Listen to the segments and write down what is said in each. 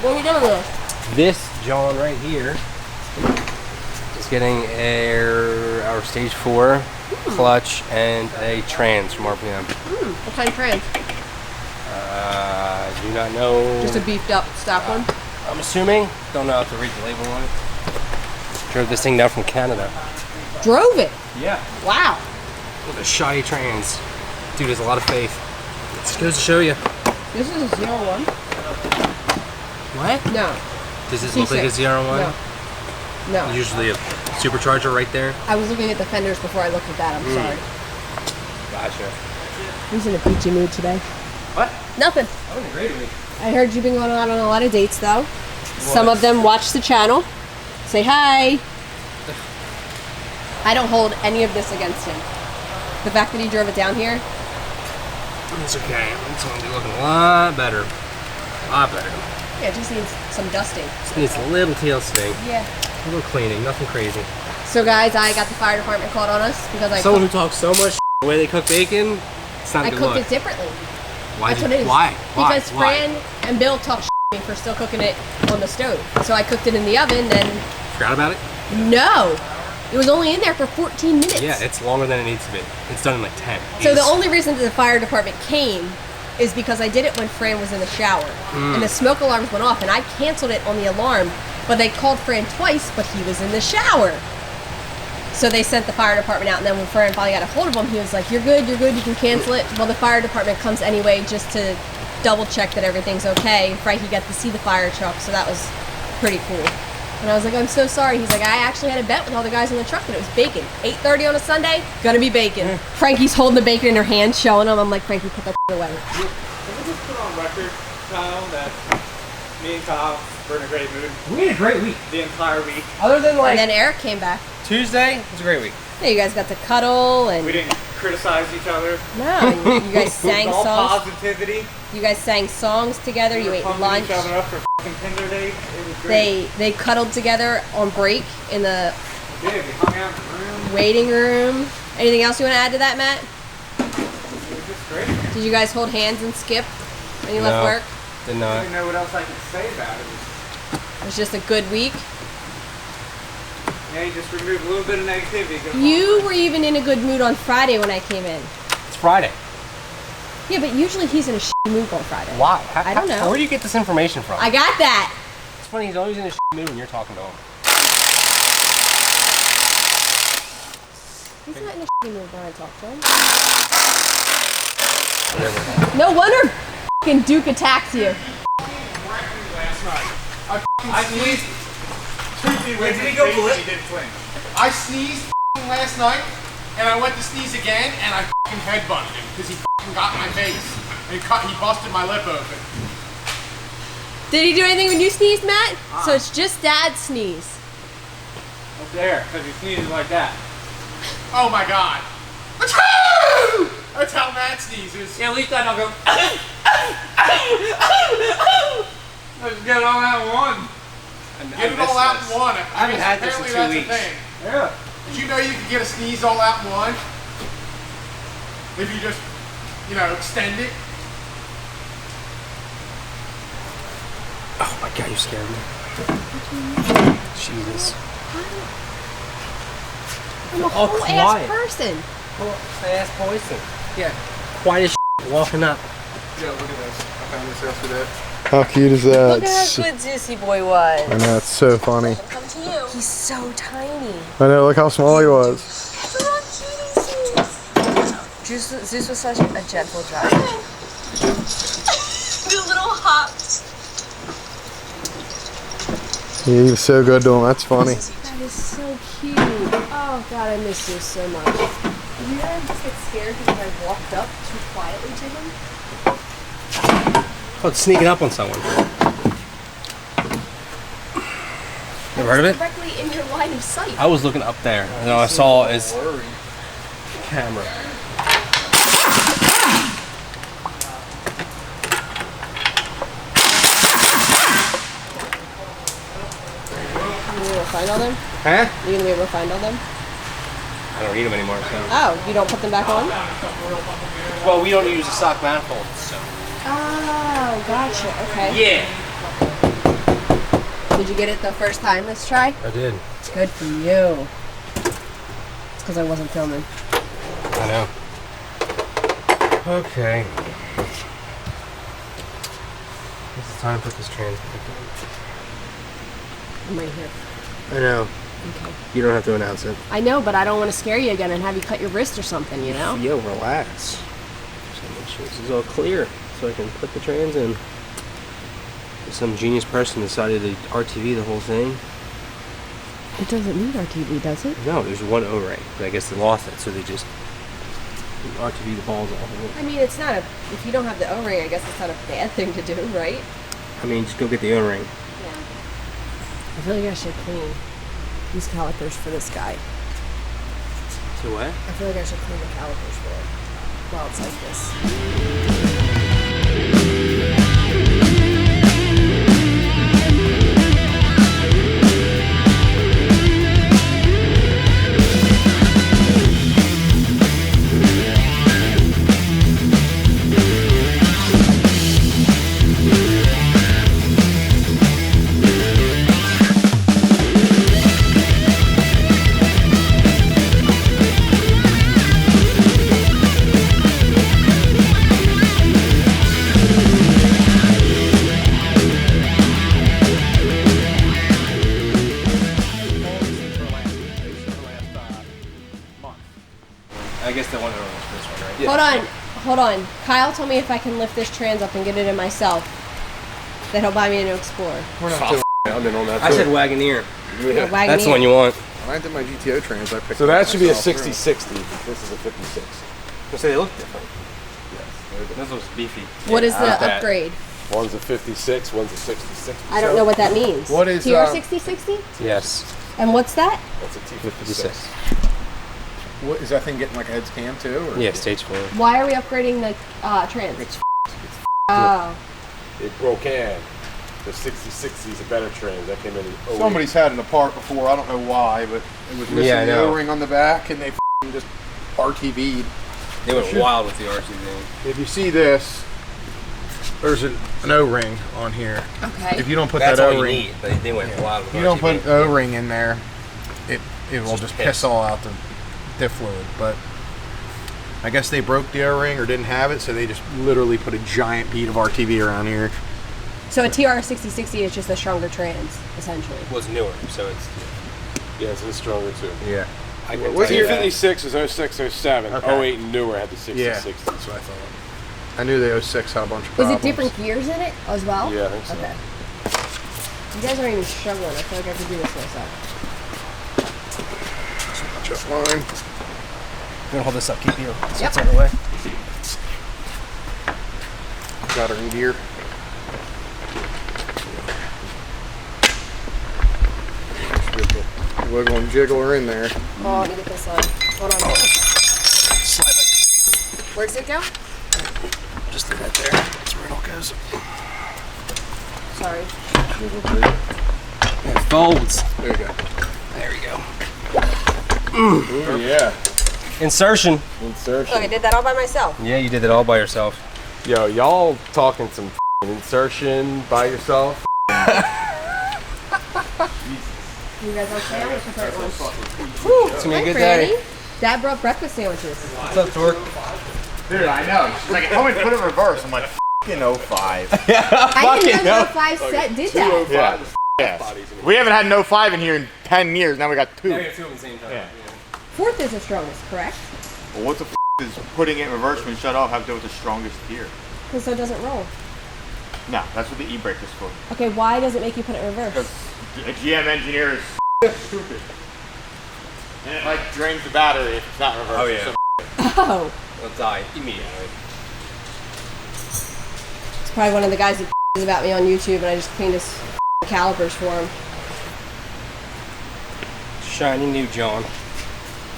What are we doing with this? This John right here is getting our stage 4 clutch and a trans from RPM. What kind of trans? I do not know. Just a beefed up stock one? I'm assuming. Don't know how to read the label on it. Drove this thing down from Canada. Drove it? Yeah. Wow. With a shoddy trans. Dude has a lot of faith. It just goes to show you. This is a 01. What? No. Does this C6. look like a 01? No. No. Usually a supercharger right there. I was looking at the fenders before I looked at that. I'm sorry. Gotcha. Who's in a peachy mood today? What? Nothing. I'm in a great week. I heard you've been going out on a lot of dates, though. Some of them watch the channel. Say hi. I don't hold any of this against him. The fact that he drove it down here. It's okay. It's going to be looking a lot better. A lot better. Yeah, it just needs some dusting. Just needs a little tail sting. Yeah. A little cleaning. Nothing crazy. So guys, I got the fire department called on us because Someone who talks so much the way they cook bacon, it's not a I good cooked look. it differently. Why? That's what it is. Why? Because Fran and Bill talk me for still cooking it on the stove. So I cooked it in the oven, then... Forgot about it? No! It was only in there for 14 minutes. Yeah, it's longer than it needs to be. It's done in like 10. So the only reason that the fire department came is because I did it when Fran was in the shower. And the smoke alarms went off, and I canceled it on the alarm, but they called Fran twice, but he was in the shower. So they sent the fire department out, and then when Fran finally got a hold of him, he was like, you're good, you can cancel it. Well, the fire department comes anyway just to double check that everything's okay. Frankie got to see the fire truck, so that was pretty cool. And I was like, I'm so sorry. He's like, I actually had a bet with all the guys in the truck that it was bacon. 8:30 on a Sunday, gonna be bacon. Frankie's holding the bacon in her hand, showing him. I'm like, Frankie, put that away. Can we just put on record, Kyle, that me and Kyle were in a great mood We had a great week. the entire week? Other than like And then Eric came back. Tuesday, it was a great week. Yeah, you guys got to cuddle and We didn't criticize each other. no, you guys sang All songs. positivity. You guys sang songs together. We You were ate pumping lunch. each other up for f***ing Tinder date. It was great. They cuddled together on break in the We did. We hung out in the room. waiting room. Anything else you want to add to that, Matt? It was just great. Did you guys hold hands and skip when you left No. work? Did I not. don't even know what else I could say about it. It was just a good week. Yeah, you just removed a little bit of negativity. You were even in a good mood on Friday when I came in. It's Friday. Yeah, but usually he's in a shitty mood on Friday. Why? I don't know. Where do you get this information from? I got that. It's funny, he's always in a mood when you're talking to him. He's not in a shitty mood when I talk to him. No wonder f***ing Duke attacks you. Last night. I sneezed. Wait, did he go blip? He didn't flinch. I sneezed last night, and I went to sneeze again, and I headbutted him because he got in my face. And he busted my lip open. Did he do anything when you sneezed, Matt? So it's just Dad's sneeze. Up there, because he sneezes like that. Oh my god. Achoo! That's how Matt sneezes. Yeah, at least I don't go. Let's get it all out in one. Get it all out in one. I haven't had this in 2 Apparently weeks. that's a thing. Yeah. Did you know you can get a sneeze all out in one? If you just, extend it. Oh my god, you scared me. Jesus. I'm a all whole quiet. ass person. Fast poison. Yeah. Quiet as walking up. Yeah, look at this. I found this yesterday. How cute is that? Look at how good Juicy Boy was. I know, it's so funny. Come to you. He's so tiny. I know, look how small he was. Zeus was such a gentle driver. The little hops. Yeah, he was so good to him, that's funny. That is so cute. Oh God, I miss you so much. Did you ever just get scared because I walked up too quietly to him? Oh, it's sneaking up on someone. Never heard of it? Directly in your line of sight. I was looking up there, and all I saw is camera. You gonna be able to find all them? Huh? You gonna be able to find all them? I don't read them anymore, so. Oh, you don't put them back on? Well, we don't use a stock manifold, so. Oh, gotcha. Okay. Yeah. Did you get it the first time this try? I did. Good for you. It's because I wasn't filming. I know. Okay. This is time to put this trans back I'm right here. in. I know. Okay. You don't have to announce it. I know, but I don't want to scare you again and have you cut your wrist or something, you know? Yo, relax. Just make sure this is all clear so I can put the trans in. Some genius person decided to RTV the whole thing. It doesn't need RTV, does it? No, there's one O-ring. But I guess they lost it, so they just RTV the balls off of it. I mean, it's not a... If you don't have the O-ring, I guess it's not a bad thing to do, right? I mean, just go get the O-ring. Yeah. I feel like I should clean these calipers for this guy. So what? I feel like I should clean the calipers for it while it's like this. I guess the one O-ring is this one, right? Hold on. Kyle told me if I can lift this trans up and get it in myself, that he'll buy me a new Explorer. We're not doing I've been on that. I said Wagoneer. Yeah. That's the one you want. When I did my GTO trans, I picked So it that up should be a myself. 60-60. This is a 56. I say they look different. Yes. This looks beefy. What is the How's that? upgrade? One's a 56, one's a 66. I don't know what that means. What is, TR6060? Yes. And what's that? That's a T56. 56. What is that thing getting like a heads cam too? Or? Yeah, stage 4. Why are we upgrading the trans? It's Oh. It broke in. The 6060 is a better trans. That came in 08. Somebody's had it apart before. I don't know why, but it was missing Yeah, I the know. O-ring on the back, and they just RTV'd. They went wild with the RTV. If you see this, there's an O-ring on here. Okay. If you don't put That's that all you O-ring, need. They went wild with if you don't RTV. put O-ring in there, it will just just piss. piss all out the diff fluid. But I guess they broke the O-ring or didn't have it, so they just literally put a giant bead of RTV around here. So a TR6060 is just a stronger trans, essentially. was newer, so it's. Yeah, it's stronger too. Yeah. I can What tell you year- that. T56 is 06, 07. Okay. 08 and newer had the 60, Yeah, 60. that's what I thought. I knew the 06 had a bunch of Was problems. it different gears in it as well? Yeah, I think so. Okay. You guys aren't even struggling. I feel like I could do this myself. Just line. I'm gonna hold this up, keep you. So Yep. it's out of the way. Got her in gear. Wiggle and jiggle her in there. Oh, let me get this on. Hold on. Slide it. Where does it go? Just right there. That's where it all goes. Sorry. It folds. There you go. There we go. Ooh, yeah. Insertion. Insertion. Look, I did that all by myself. Yeah, you did it all by yourself. Yo, y'all talking some insertion by yourself? You guys okay? I'm gonna prepare one. It's gonna be a good Hi, day. Franny. Dad brought breakfast sandwiches. What's up, Torque? Dude, I know. She's like, tell me to put it in reverse. I'm like, f***ing 05. I didn't know the 05 set did that. Yeah. Yeah. We haven't had no 05 in here in 10 years. Now we got 2. Yeah, we got two at the same time. Yeah. Fourth is the strongest, correct? Well, what the f*** is putting it in reverse when shut off have to do with the strongest gear? Because so it doesn't roll. No, that's what the e-brake is for. Okay, why does it make you put it in reverse? Because a GM engineer is stupid. And it like drains the battery if it's not reversed. Oh, yeah. So Oh. It'll die immediately. It's probably one of the guys that is about me on YouTube and I just cleaned his calipers for him. Shiny new John.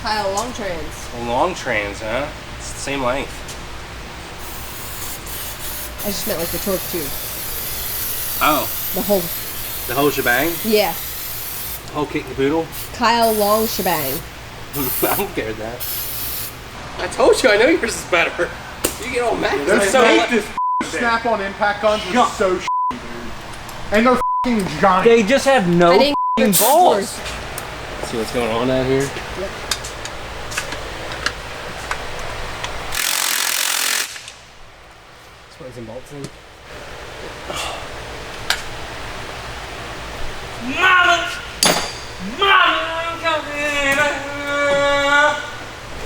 Kyle, long trans. Long trans, huh? It's the same length. I just meant like the torque tube. Oh, The the whole shebang? yeah. The whole kit and caboodle? Kyle long shebang. I don't care that. I told you, I know yours is better. You get all mad. Those snap-on impact guns are so dude. And they're giant. They just have no I didn't f***ing get balls. yours. See what's going on out here? Springs and bolts in.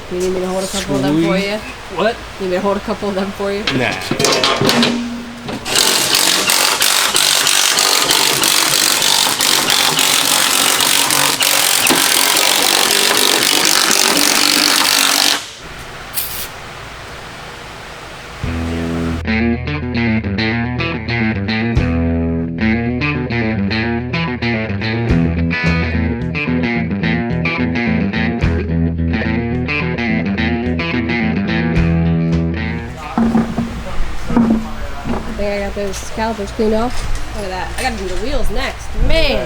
You need me to hold a couple of them for you? What? Need me to hold a couple of them for you? Nah. I think I got those calipers cleaned off. Look at that. I gotta do the wheels next. Man.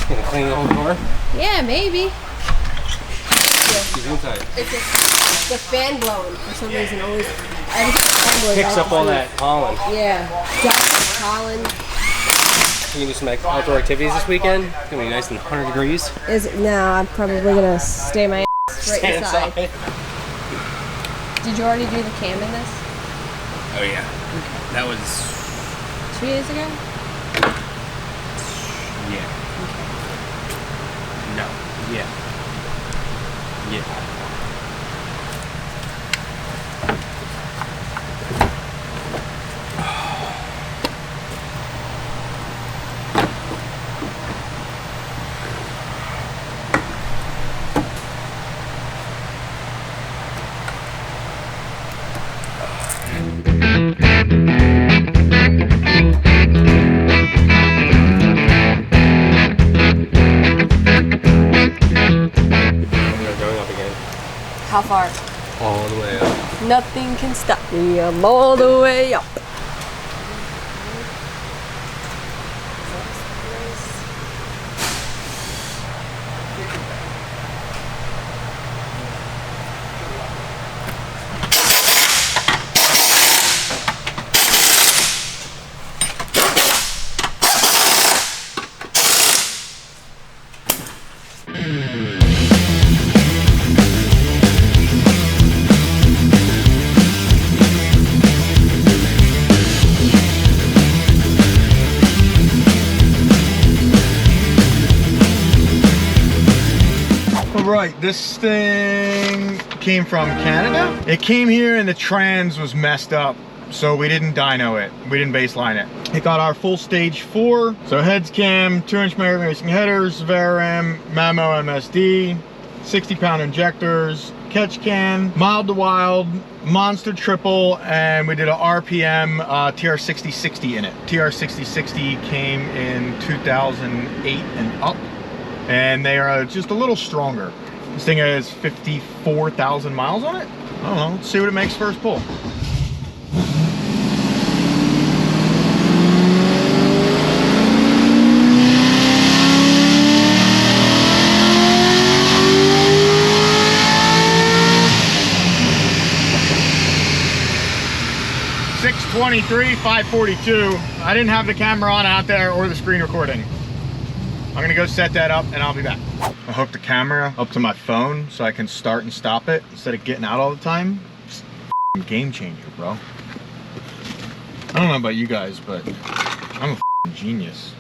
Gonna clean the whole car? Yeah, maybe. She's inside. It's just the fan blowing for some reason. Always. Every time the fan blows, Picks I up all see that pollen. it. Yeah. Dust, pollen. You can do some outdoor activities this weekend. It's gonna be nice and 100 degrees. No, I'm probably gonna stay my ass right Stand inside. inside. Did you already do the cam in this? Oh yeah. That was 2 days ago? yeah. No. Yeah. Yeah. How far? All the way up. Nothing can stop me. I'm all the way up. Right, this thing came from Canada. It came here and the trans was messed up, so we didn't dyno it. We didn't baseline it. It got our full stage 4. So heads cam, 2-inch merit racing headers, VRM, Mamo MSD, 60-pound injectors, catch can, mild to wild, monster triple, and we did a RPM TR6060 in it. TR6060 came in 2008 and up. And they are just a little stronger. This thing has 54,000 miles on it. I don't know, let's see what it makes first pull. .623, 542. I didn't have the camera on out there or the screen recording. I'm gonna go set that up and I'll be back. I hooked the camera up to my phone so I can start and stop it instead of getting out all the time. It's a game changer, bro. I don't know about you guys, but I'm a genius.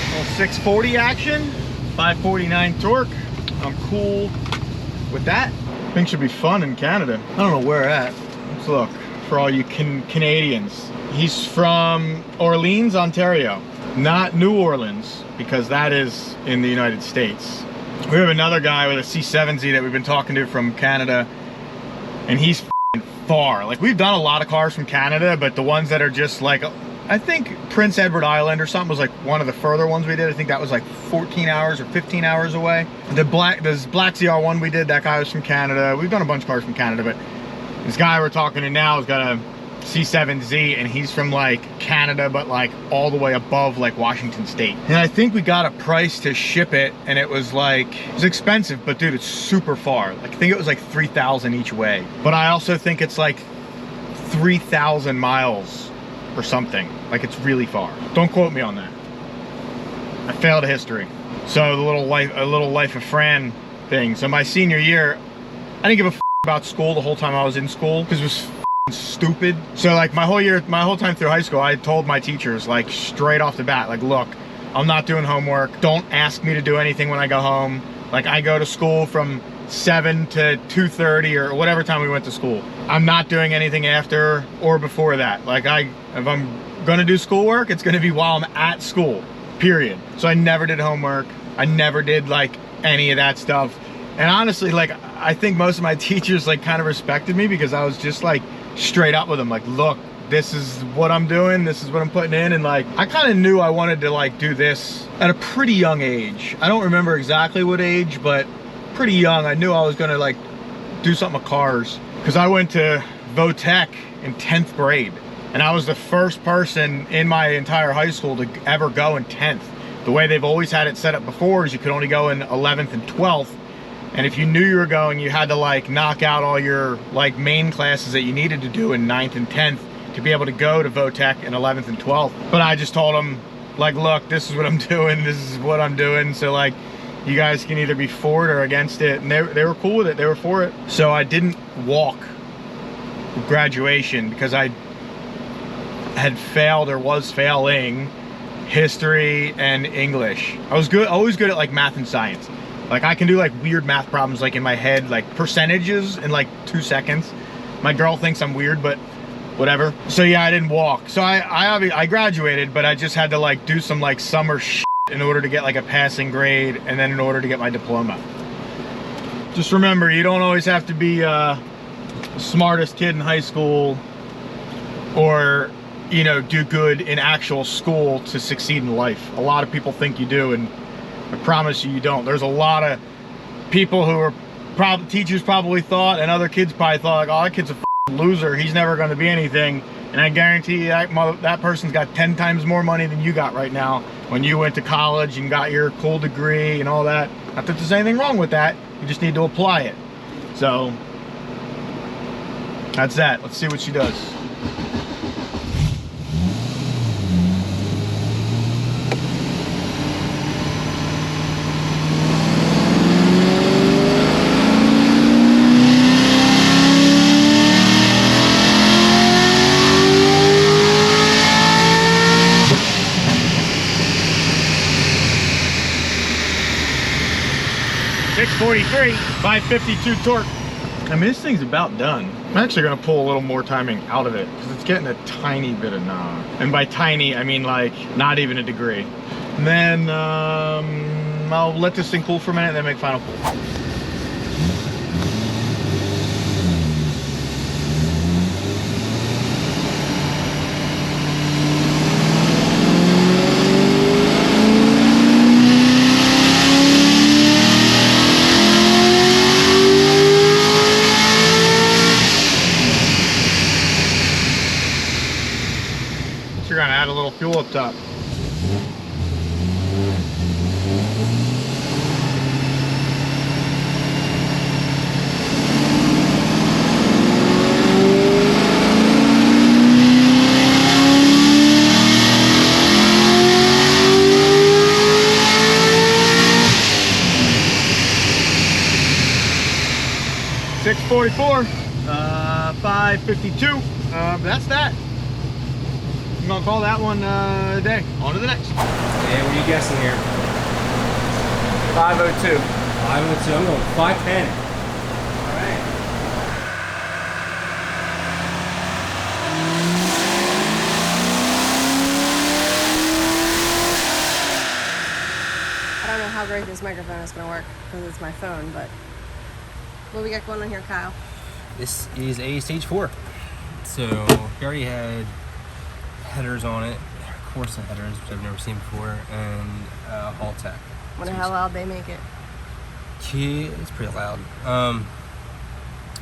Little 640 action, 549 torque. I'm cool with that. Thing should be fun in Canada. I don't know where at. Let's look for all you Canadians. He's from Orleans, Ontario, not New Orleans, because that is in the United States. We have another guy with a C7Z that we've been talking to from Canada, and he's far. Like, we've done a lot of cars from Canada, but the ones that are just like, I think Prince Edward Island or something was like one of the further ones we did. I think that was like 14 hours or 15 hours away. This Black ZR1 we did, that guy was from Canada. We've done a bunch of cars from Canada, but This guy we're talking to now has got a C7Z, and he's from like Canada, but like all the way above like Washington State. And I think we got a price to ship it, and it was expensive, but dude, it's super far. Like I think it was like 3,000 each way. But I also think it's like 3,000 miles or something. Like it's really far. Don't quote me on that. I failed history. So the little life of Fran thing. So my senior year, I didn't give a f about school the whole time I was in school because it was stupid. So like my whole time through high school, I told my teachers like straight off the bat, like, look, I'm not doing homework. Don't ask me to do anything when I go home. Like I go to school from 7 to 2:30 or whatever time we went to school. I'm not doing anything after or before that. Like if I'm gonna do schoolwork, it's gonna be while I'm at school, period. So I never did homework. I never did like any of that stuff. And honestly, like I think most of my teachers like kind of respected me because I was just like straight up with them, like, look, this is what I'm doing, this is what I'm putting in. And like I kind of knew I wanted to like do this at a pretty young age. I don't remember exactly what age, but pretty young. I knew I was gonna like do something with cars because I went to Votech in 10th grade, and I was the first person in my entire high school to ever go in 10th. The way they've always had it set up before is you could only go in 11th and 12th. And if you knew you were going, you had to like knock out all your like main classes that you needed to do in 9th and 10th to be able to go to Votech in 11th and 12th. But I just told them, like, look, this is what I'm doing, this is what I'm doing. So like, you guys can either be for it or against it. And they were cool with it, they were for it. So I didn't walk graduation because I had failed or was failing history and English. I was always good at like math and science. Like I can do like weird math problems like in my head, like percentages in like 2 seconds. My girl thinks I'm weird, but whatever. So yeah, I didn't walk. So I graduated, but I just had to like do some like summer shit in order to get like a passing grade, and then in order to get my diploma. Just remember, you don't always have to be the smartest kid in high school or, you know, do good in actual school to succeed in life. A lot of people think you do, and I promise you don't. There's a lot of people who are teachers probably thought, and other kids probably thought, like, oh, that kid's a loser, he's never going to be anything. And I guarantee you that person's got 10 times more money than you got right now when you went to college and got your cool degree and all that. Not that there's anything wrong with that, you just need to apply it. So that's that. Let's see what she does. .43, 552 torque. I mean, this thing's about done. I'm actually gonna pull a little more timing out of it because it's getting a tiny bit of knob. And by tiny, I mean like not even a degree. And then I'll let this thing cool for a minute and then make final pull. You're gonna add a little fuel up top. .644, 552. That's that. I'm gonna call that one a day. On to the next. Yeah, what are you guessing here? 502. 502. I'm going 510. All right. I don't know how great this microphone is going to work because it's my phone, but what do we got going on here, Kyle? This is a stage 4. So we already had headers on it, Corsa headers, which I've never seen before, and Hall Tech. Wonder how loud they make it. Yeah, it's pretty loud. I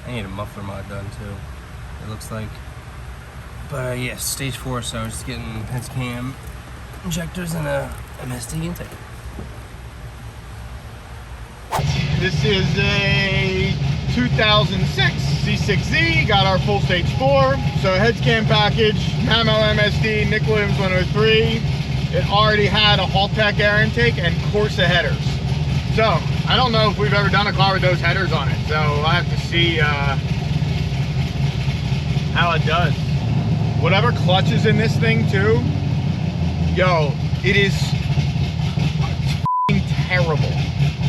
need a muffler mod done too. it looks like. But yeah, stage 4, so just getting heads cam injectors and a MSD intake. This is a 2006 C6Z, got our full stage 4. So heads cam package, Mamo MSD, Nick Williams 103. It already had a Haltech air intake and Corsa headers. So I don't know if we've ever done a car with those headers on it. So I'll have to see how it does. Whatever clutch is in this thing too, yo, it is terrible.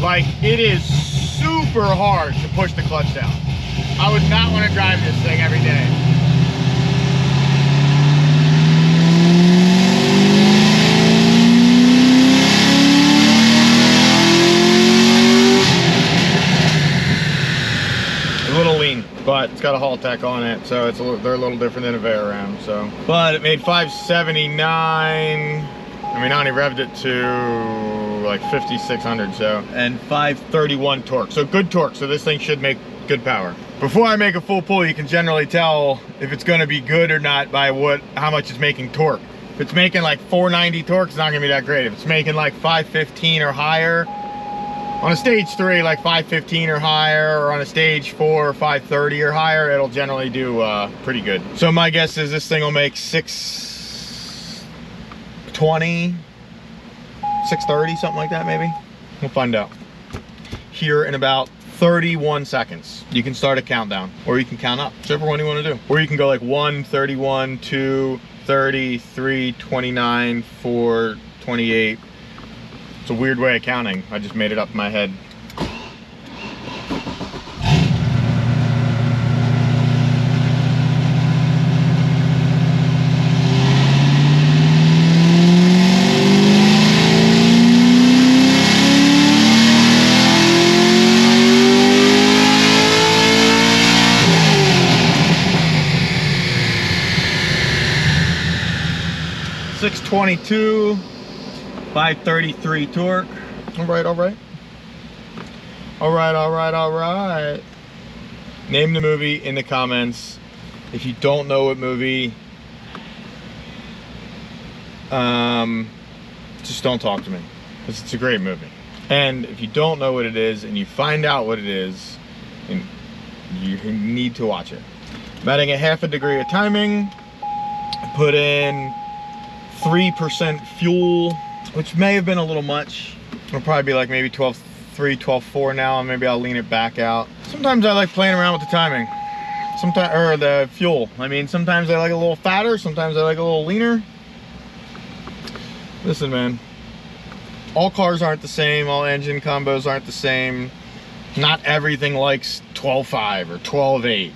Like, it is super hard to push the clutch down. I would not want to drive this thing every day. A little lean, but it's got a Haltech on it, so they're a little different than a Veyron. So, but it made 579. I mean, I only revved it to like 5,600, so, and 531 torque. So good torque. So this thing should make good power. Before I make a full pull, you can generally tell if it's going to be good or not by how much it's making torque. If it's making like 490 torque, it's not going to be that great. If it's making like 515 or higher, on a stage 3, like 515 or higher, or on a stage 4, 530 or higher, it'll generally do pretty good. So my guess is this thing will make 620, 630, something like that maybe. We'll find out here in about 31 seconds. You can start a countdown, or you can count up, whichever one you want to do. Or you can go like 1, 31, 2, 30, 3, 29, 4, 28. It's a weird way of counting. I just made it up in my head. .622, 533 torque. All right, all right. All right, all right, all right. Name the movie in the comments. If you don't know what movie, just don't talk to me, because it's a great movie. And if you don't know what it is and you find out what it is, and you need to watch it. I'm adding a half a degree of timing. I put in 3% fuel, which may have been a little much. It'll probably be like maybe 12.3, 12.4 now, and maybe I'll lean it back out. Sometimes I like playing around with the timing. Sometimes, or the fuel. I mean, sometimes I like a little fatter, sometimes I like a little leaner. Listen, man, all cars aren't the same, all engine combos aren't the same. Not everything likes 12.5 or 12.8.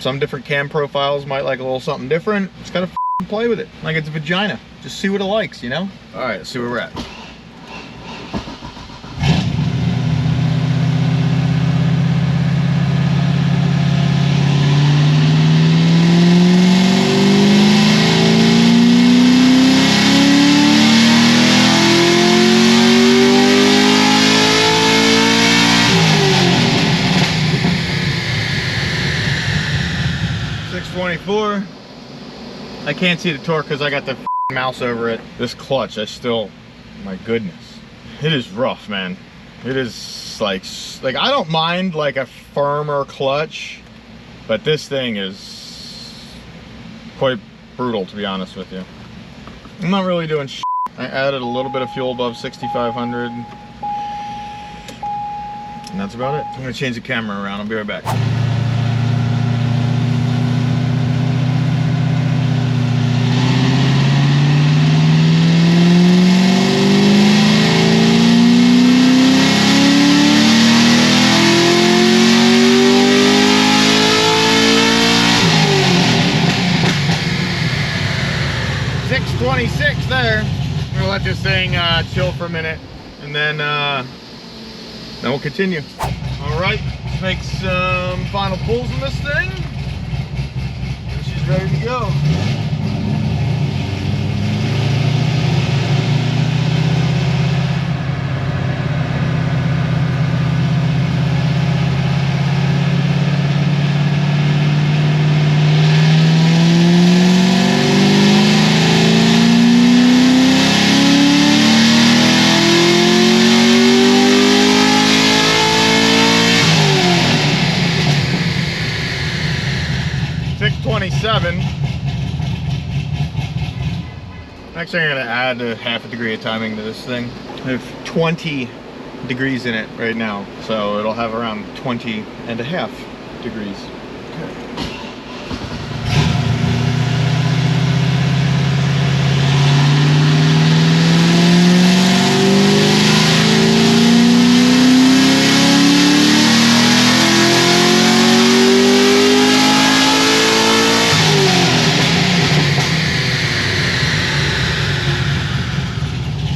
Some different cam profiles might like a little something different. Just gotta play with it like it's a vagina. Just see what it likes, you know? All right, let's see where we're at. I can't see the torque because I got the mouse over it. This clutch, my goodness. It is rough, man. It is like I don't mind like a firmer clutch, but this thing is quite brutal, to be honest with you. I'm not really doing shit. I added a little bit of fuel above 6,500. And that's about it. I'm gonna change the camera around. I'll be right back. 626 there. I'm gonna let this thing chill for a minute, and then we'll continue. All right, let's make some final pulls on this thing. And she's ready to go. Actually, I'm gonna add a half a degree of timing to this thing. I have 20 degrees in it right now, so it'll have around 20 and a half degrees. Okay.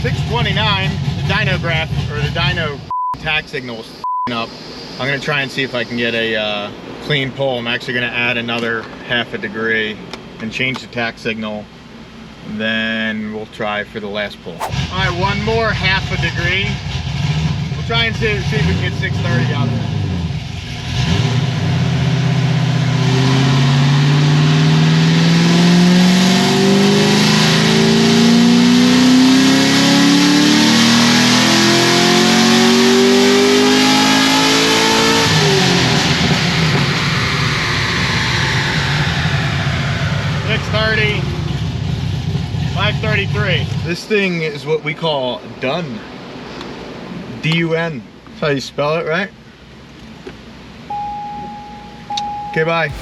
629, the dyno graph, or the dyno tach signal is up. I'm gonna try and see if I can get a clean pull. I'm actually gonna add another half a degree and change the tach signal. Then we'll try for the last pull. All right, one more half a degree. We'll try and see if we can get 630 out of it. This thing is what we call done. D-U-N. That's how you spell it, right? Okay, bye.